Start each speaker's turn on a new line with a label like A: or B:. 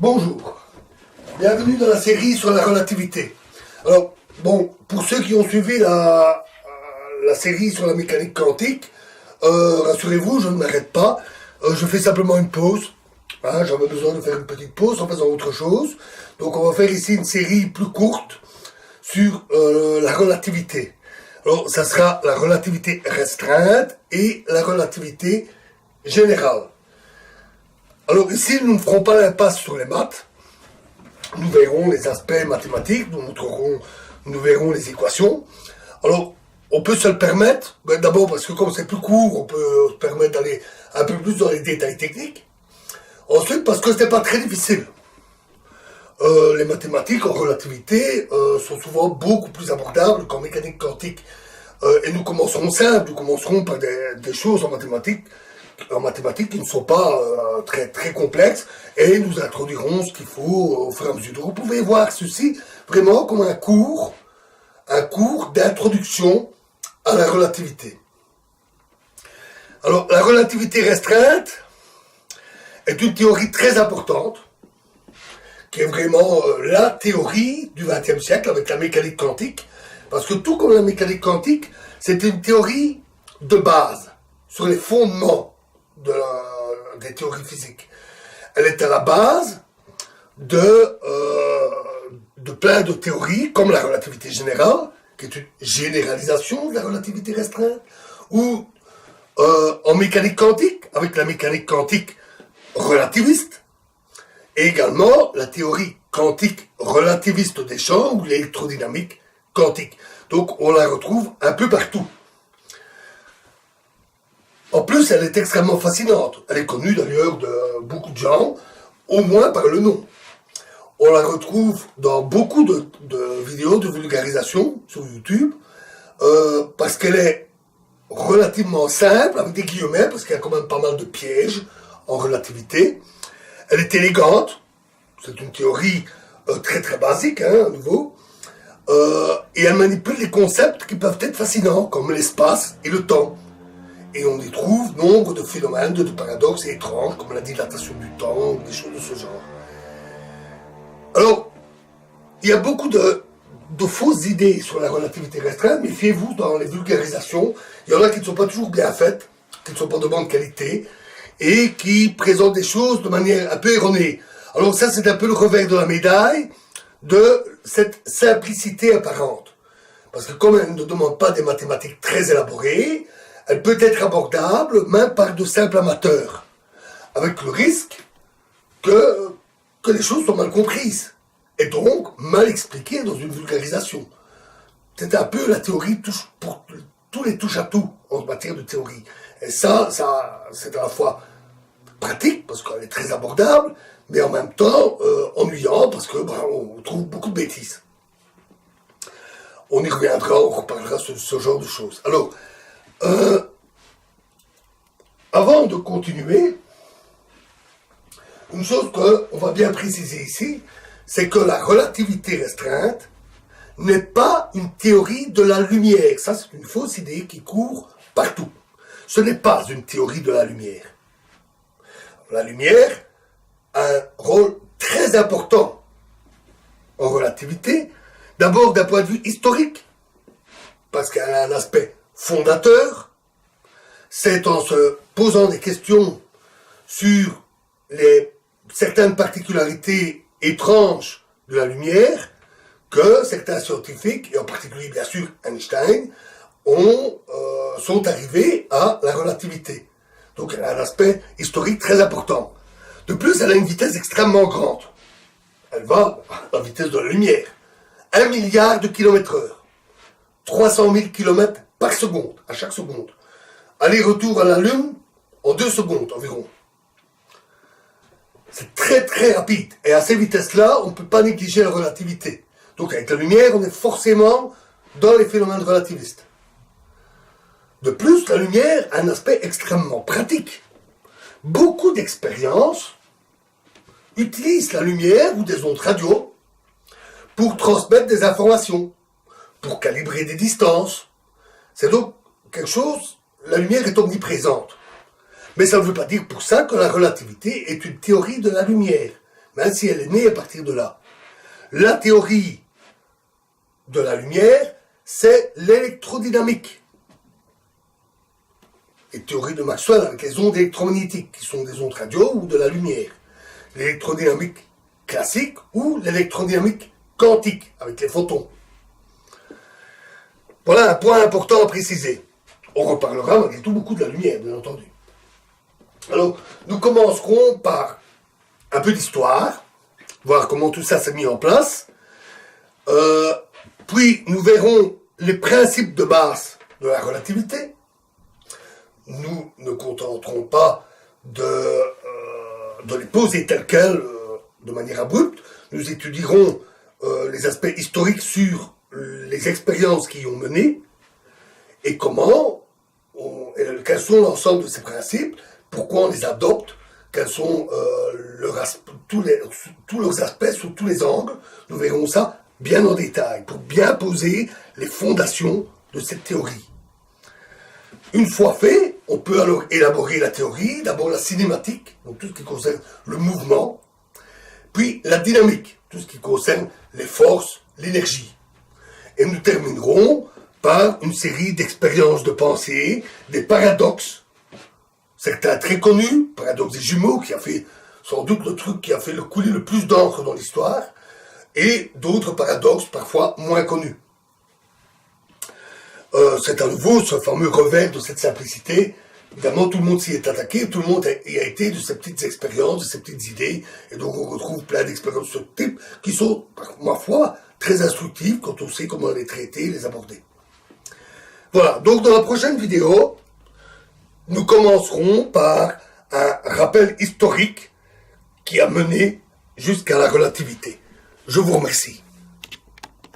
A: Bonjour, bienvenue dans la série sur la relativité. Alors, bon, pour ceux qui ont suivi la série sur la mécanique quantique, rassurez-vous, je ne m'arrête pas, je fais simplement une pause. Hein, j'avais besoin de faire une petite pause en faisant autre chose. Donc on va faire ici une série plus courte sur la relativité. Alors, ça sera la relativité restreinte et la relativité générale. Alors ici, nous ne ferons pas l'impasse sur les maths. Nous verrons les aspects mathématiques, nous verrons les équations. Alors, on peut se le permettre, d'abord parce que comme c'est plus court, on peut se permettre d'aller un peu plus dans les détails techniques. Ensuite, parce que ce n'est pas très difficile. Les mathématiques en relativité sont souvent beaucoup plus abordables qu'en mécanique quantique. Et nous commencerons simple, nous commencerons par des choses en mathématiques qui ne sont pas très très complexes, et nous introduirons ce qu'il faut au fur et à mesure. Donc vous pouvez voir ceci vraiment comme un cours d'introduction à la relativité. Alors la relativité restreinte est une théorie très importante, qui est vraiment la théorie du XXe siècle avec la mécanique quantique, parce que tout comme la mécanique quantique, c'est une théorie de base, sur les fondements des théories physiques. Elle est à la base de plein de théories, comme la relativité générale, qui est une généralisation de la relativité restreinte, ou en mécanique quantique, avec la mécanique quantique relativiste, et également la théorie quantique relativiste des champs, ou l'électrodynamique quantique. Donc on la retrouve un peu partout. En plus, elle est extrêmement fascinante. Elle est connue d'ailleurs de beaucoup de gens, au moins par le nom. On la retrouve dans beaucoup de vidéos de vulgarisation sur YouTube, parce qu'elle est relativement simple, avec des guillemets, parce qu'il y a quand même pas mal de pièges en relativité. Elle est élégante, c'est une théorie très très basique, à nouveau, et elle manipule des concepts qui peuvent être fascinants, comme l'espace et le temps. Et on y trouve nombre de phénomènes, de paradoxes étranges, comme la dilatation du temps, ou des choses de ce genre. Alors, il y a beaucoup de fausses idées sur la relativité restreinte, mais méfiez-vous dans les vulgarisations. Il y en a qui ne sont pas toujours bien faites, qui ne sont pas de bonne qualité, et qui présentent des choses de manière un peu erronée. Alors ça, c'est un peu le revers de la médaille de cette simplicité apparente. Parce que comme elle ne demande pas des mathématiques très élaborées, elle peut être abordable même par de simples amateurs, avec le risque que les choses soient mal comprises, et donc mal expliquées dans une vulgarisation. C'est un peu la théorie pour tous les touche-à-tout en matière de théorie. Et ça c'est à la fois pratique, parce qu'elle est très abordable, mais en même temps ennuyant, parce que on trouve beaucoup de bêtises. On y reviendra, on reparlera sur ce genre de choses. Alors, avant de continuer, une chose qu'on va bien préciser ici, c'est que la relativité restreinte n'est pas une théorie de la lumière. Ça, c'est une fausse idée qui court partout. Ce n'est pas une théorie de la lumière. La lumière a un rôle très important en relativité, d'abord d'un point de vue historique, parce qu'elle a un aspect fondateur. C'est en se posant des questions sur certaines particularités étranges de la lumière que certains scientifiques, et en particulier bien sûr Einstein, sont arrivés à la relativité. Donc elle a un aspect historique très important. De plus, elle a une vitesse extrêmement grande. Elle va à la vitesse de la lumière. 1 milliard de kilomètres/heure. 300 000 kilomètres par seconde, à chaque seconde. Aller-retour à la Lune en 2 secondes environ. C'est très très rapide. Et à ces vitesses-là, on ne peut pas négliger la relativité. Donc avec la lumière, on est forcément dans les phénomènes relativistes. De plus, la lumière a un aspect extrêmement pratique. Beaucoup d'expériences utilisent la lumière ou des ondes radio pour transmettre des informations, pour calibrer des distances. C'est donc quelque chose, la lumière est omniprésente. Mais ça ne veut pas dire pour ça que la relativité est une théorie de la lumière. mais ainsi elle est née à partir de là. La théorie de la lumière, c'est l'électrodynamique. Et théorie de Maxwell avec les ondes électromagnétiques, qui sont des ondes radio ou de la lumière. L'électrodynamique classique ou l'électrodynamique quantique, avec les photons. Voilà un point important à préciser. On reparlera malgré tout beaucoup de la lumière, bien entendu. Alors, nous commencerons par un peu d'histoire, voir comment tout ça s'est mis en place. Puis, nous verrons les principes de base de la relativité. Nous ne contenterons pas de les poser tels quels, de manière abrupte. Nous étudierons les aspects historiques sur les expériences qui y ont mené et quels sont l'ensemble de ces principes, pourquoi on les adopte, quels sont tous leurs aspects sous tous les angles. Nous verrons ça bien en détail pour bien poser les fondations de cette théorie. Une fois fait, on peut alors élaborer la théorie, d'abord la cinématique, donc tout ce qui concerne le mouvement, puis la dynamique, tout ce qui concerne les forces, l'énergie. Et nous terminerons par une série d'expériences de pensée, des paradoxes, certains très connus, paradoxe des jumeaux, qui a fait sans doute le truc qui a fait couler le plus d'encre dans l'histoire, et d'autres paradoxes parfois moins connus. C'est à nouveau ce fameux revers de cette simplicité. Évidemment, tout le monde s'y est attaqué, tout le monde y a été de ces petites expériences, de ces petites idées, et donc on retrouve plein d'expériences de ce type qui sont, ma foi, très instructives quand on sait comment les traiter, les aborder. Voilà, donc dans la prochaine vidéo, nous commencerons par un rappel historique qui a mené jusqu'à la relativité. Je vous remercie.